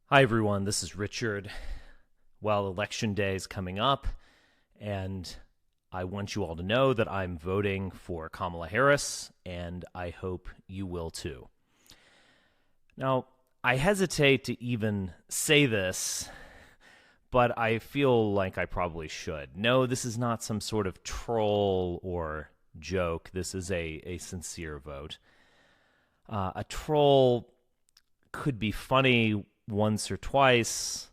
Hi, everyone. This is Richard. Well, Election Day is coming up, and I want you all to know that I'm voting for Kamala Harris, and I hope you will too. Now, I hesitate to even say this, but I feel like I probably should. No, this is not some sort of troll or joke. This is a sincere vote. A troll could be funny once or twice,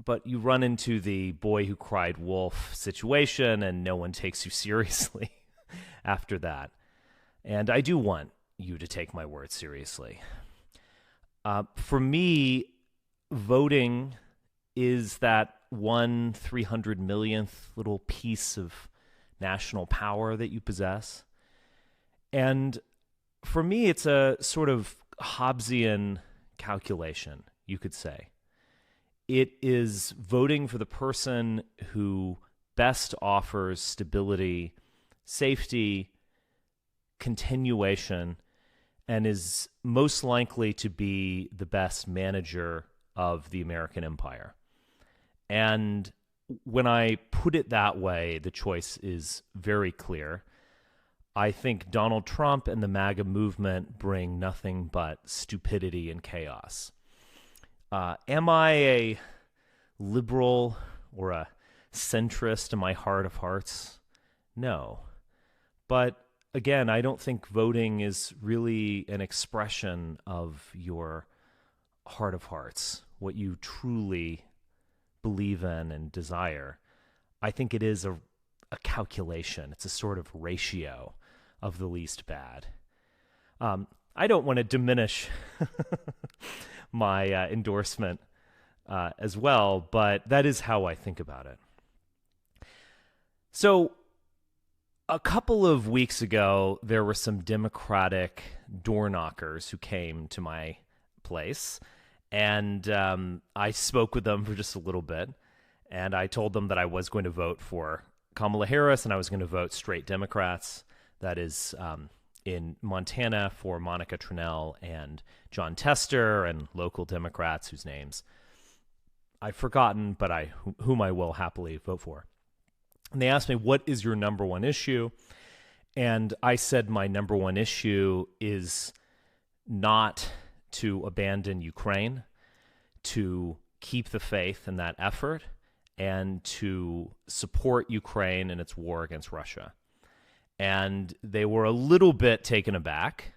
but you run into the boy who cried wolf situation and no one takes you seriously after that. And I do want you to take my word seriously. For me, voting is that 1/300 millionth little piece of national power that you possess. And for me, it's a sort of Hobbesian calculation, you could say. It is voting for the person who best offers stability, safety, continuation, and is most likely to be the best manager of the American empire. And when I put it that way, the choice is very clear. I think Donald Trump and the MAGA movement bring nothing but stupidity and chaos. Am I a liberal or a centrist in my heart of hearts? No. But again, I don't think voting is really an expression of your heart of hearts, what you truly believe in and desire. I think it is a calculation. It's a sort of ratio of the least bad. I don't want to diminish my endorsement as well, but that is how I think about it. So a couple of weeks ago, there were some Democratic door knockers who came to my place, and I spoke with them for just a little bit, and I told them that I was going to vote for Kamala Harris, and I was going to vote straight Democrats. That is in Montana for Monica Tranel and John Tester, and local Democrats whose names I've forgotten, but whom I will happily vote for. And they asked me, what is your number one issue? And I said my number one issue is not to abandon Ukraine, to keep the faith in that effort, and to support Ukraine in its war against Russia. And they were a little bit taken aback.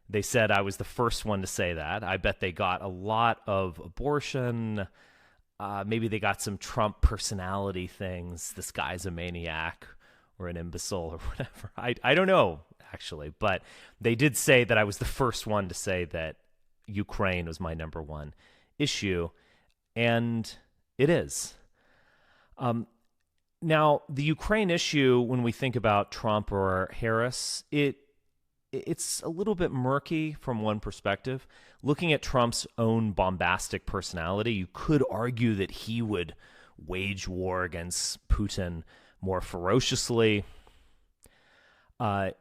They said I was the first one to say that. I bet they got a lot of abortion. Maybe they got some Trump personality things. This guy's a maniac or an imbecile or whatever. I don't know, actually. But they did say that I was the first one to say that Ukraine was my number one issue. And it is. Now, the Ukraine issue, when we think about Trump or Harris, it's a little bit murky from one perspective. Looking at Trump's own bombastic personality, you could argue that he would wage war against Putin more ferociously.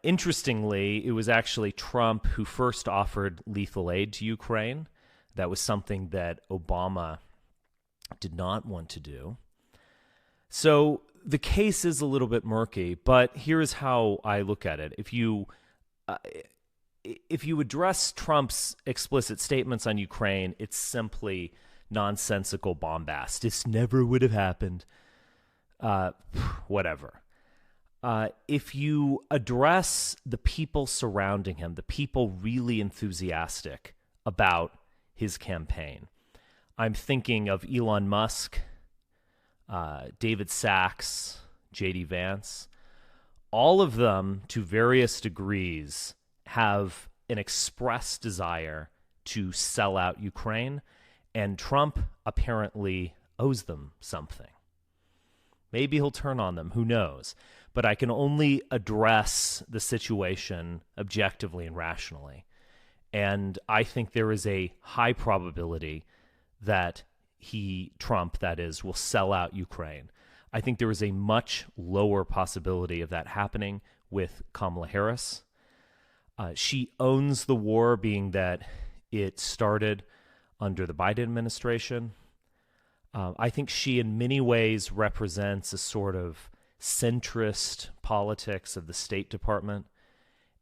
Interestingly, it was actually Trump who first offered lethal aid to Ukraine. That was something that Obama did not want to do. So the case is a little bit murky, but here's how I look at it. If you address Trump's explicit statements on Ukraine, it's simply nonsensical bombast. This never would have happened. Whatever. If you address the people surrounding him, the people really enthusiastic about his campaign, I'm thinking of Elon Musk, David Sachs, J.D. Vance. All of them, to various degrees, have an express desire to sell out Ukraine, and Trump apparently owes them something. Maybe he'll turn on them, who knows? But I can only address the situation objectively and rationally. And I think there is a high probability that Trump, that is, will sell out Ukraine. I think there is a much lower possibility of that happening with Kamala Harris. She owns the war, being that it started under the Biden administration. I think she in many ways represents a sort of centrist politics of the State Department,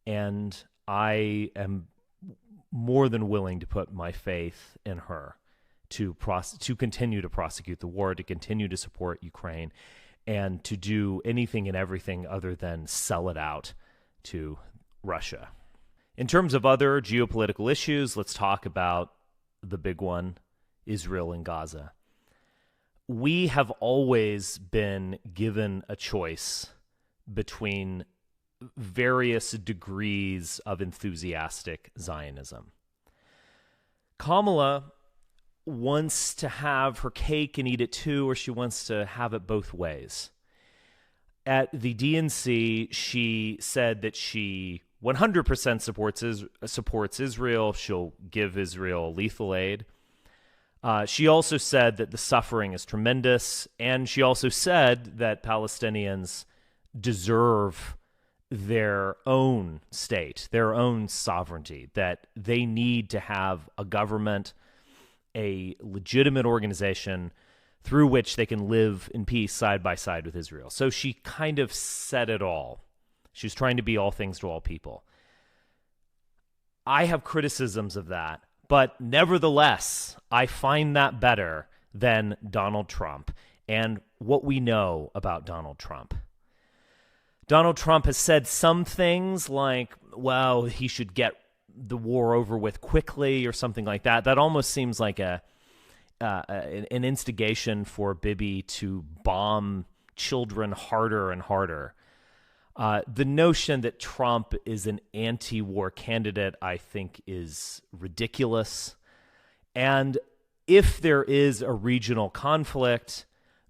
and I am more than willing to put my faith in her to continue to prosecute the war, to continue to support Ukraine, and to do anything and everything other than sell it out to Russia. In terms of other geopolitical issues, let's talk about the big one, Israel and Gaza. We have always been given a choice between various degrees of enthusiastic Zionism. Kamala wants to have her cake and eat it too, or she wants to have it both ways. At the DNC, she said that she 100% supports Israel. She'll give Israel lethal aid. She also said that the suffering is tremendous, and she also said that Palestinians deserve their own state, their own sovereignty, that they need to have a government, a legitimate organization through which they can live in peace side by side with Israel. So she kind of said it all. She was trying to be all things to all people. I have criticisms of that, but nevertheless, I find that better than Donald Trump and what we know about Donald Trump. Donald Trump has said some things like, well, he should get the war over with quickly or something like that. That almost seems like an instigation for Bibi to bomb children harder and harder. The notion that Trump is an anti-war candidate, I think, is ridiculous. And if there is a regional conflict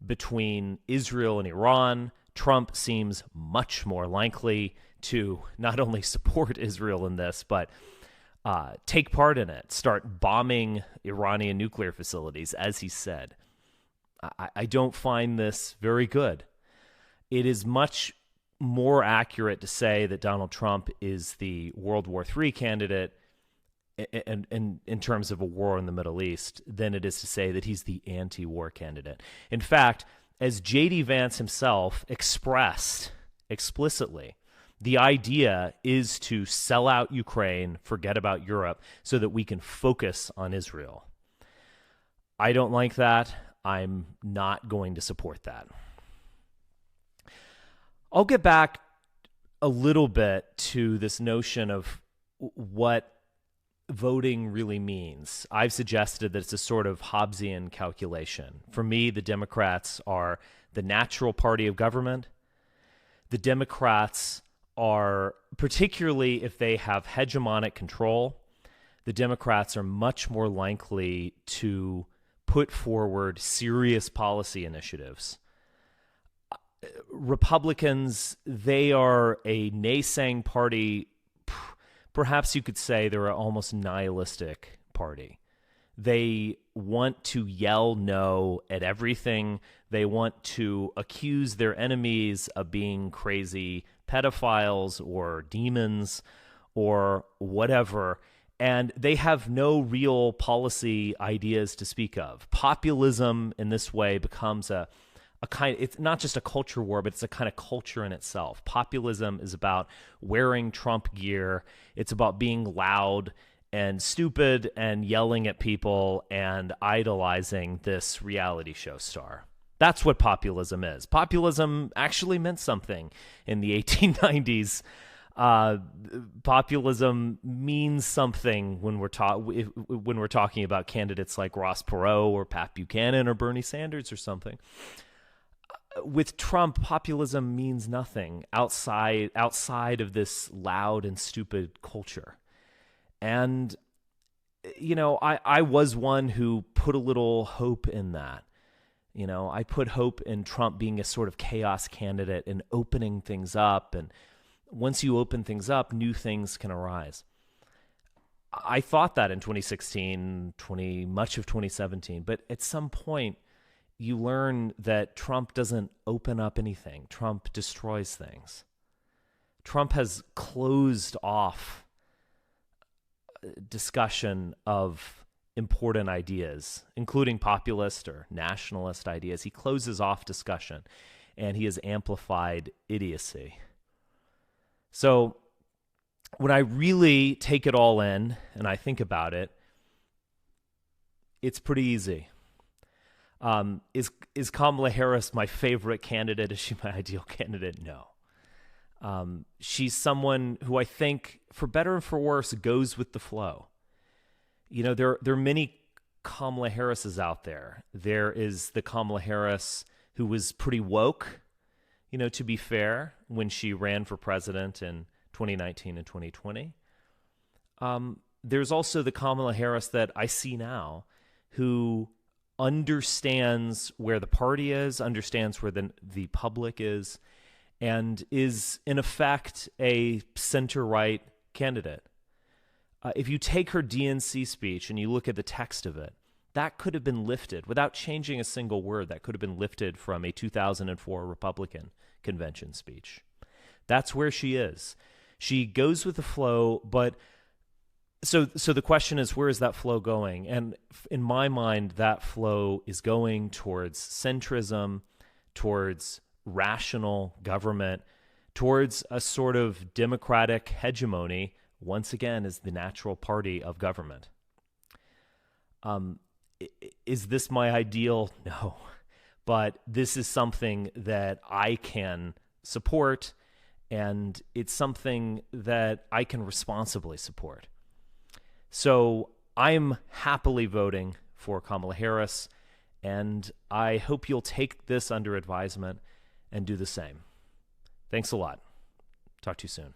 between Israel and Iran, Trump seems much more likely to not only support Israel in this, but take part in it, start bombing Iranian nuclear facilities, as he said. I don't find this very good. It is much more accurate to say that Donald Trump is the World War III candidate in terms of a war in the Middle East than it is to say that he's the anti-war candidate. In fact, as J.D. Vance himself expressed explicitly, the idea is to sell out Ukraine, forget about Europe, so that we can focus on Israel. I don't like that. I'm not going to support that. I'll get back a little bit to this notion of what voting really means. I've suggested that it's a sort of Hobbesian calculation. For me, the Democrats are the natural party of government. The Democrats are, particularly if they have hegemonic control, the Democrats are much more likely to put forward serious policy initiatives. Republicans, they are a naysaying party. Perhaps you could say they're an almost nihilistic party. They want to yell no at everything. They want to accuse their enemies of being crazy pedophiles or demons or whatever. And they have no real policy ideas to speak of. Populism in this way becomes a kind, it's not just a culture war, but it's a kind of culture in itself. Populism is about wearing Trump gear. It's about being loud and stupid and yelling at people and idolizing this reality show star. That's what populism is. Populism actually meant something in the 1890s. Populism means something when we're talking about candidates like Ross Perot or Pat Buchanan or Bernie Sanders or something. With Trump, populism means nothing outside of this loud and stupid culture. And, you know, I was one who put a little hope in that. You know, I put hope in Trump being a sort of chaos candidate and opening things up. And once you open things up, new things can arise. I thought that in 2016, much of 2017. But at some point, you learn that Trump doesn't open up anything. Trump destroys things. Trump has closed off discussion of important ideas, including populist or nationalist ideas. He closes off discussion, and he has amplified idiocy. So when I really take it all in and I think about it, it's pretty easy. Is Kamala Harris my favorite candidate? Is she my ideal candidate? No. She's someone who I think, for better and for worse, goes with the flow. You know, there are many Kamala Harrises out there. There is the Kamala Harris who was pretty woke, you know, to be fair, when she ran for president in 2019 and 2020. There's also the Kamala Harris that I see now who understands where the party is, understands where the public is, and is, in effect, a center-right candidate. If you take her DNC speech and you look at the text of it, that could have been lifted, without changing a single word, that could have been lifted from a 2004 Republican convention speech. That's where she is. She goes with the flow, but so the question is, where is that flow going? And in my mind, that flow is going towards centrism, towards rational government, towards a sort of democratic hegemony, once again, as the natural party of government. Is this my ideal? No. But this is something that I can support, and it's something that I can responsibly support. So I'm happily voting for Kamala Harris, and I hope you'll take this under advisement and do the same. Thanks a lot. Talk to you soon.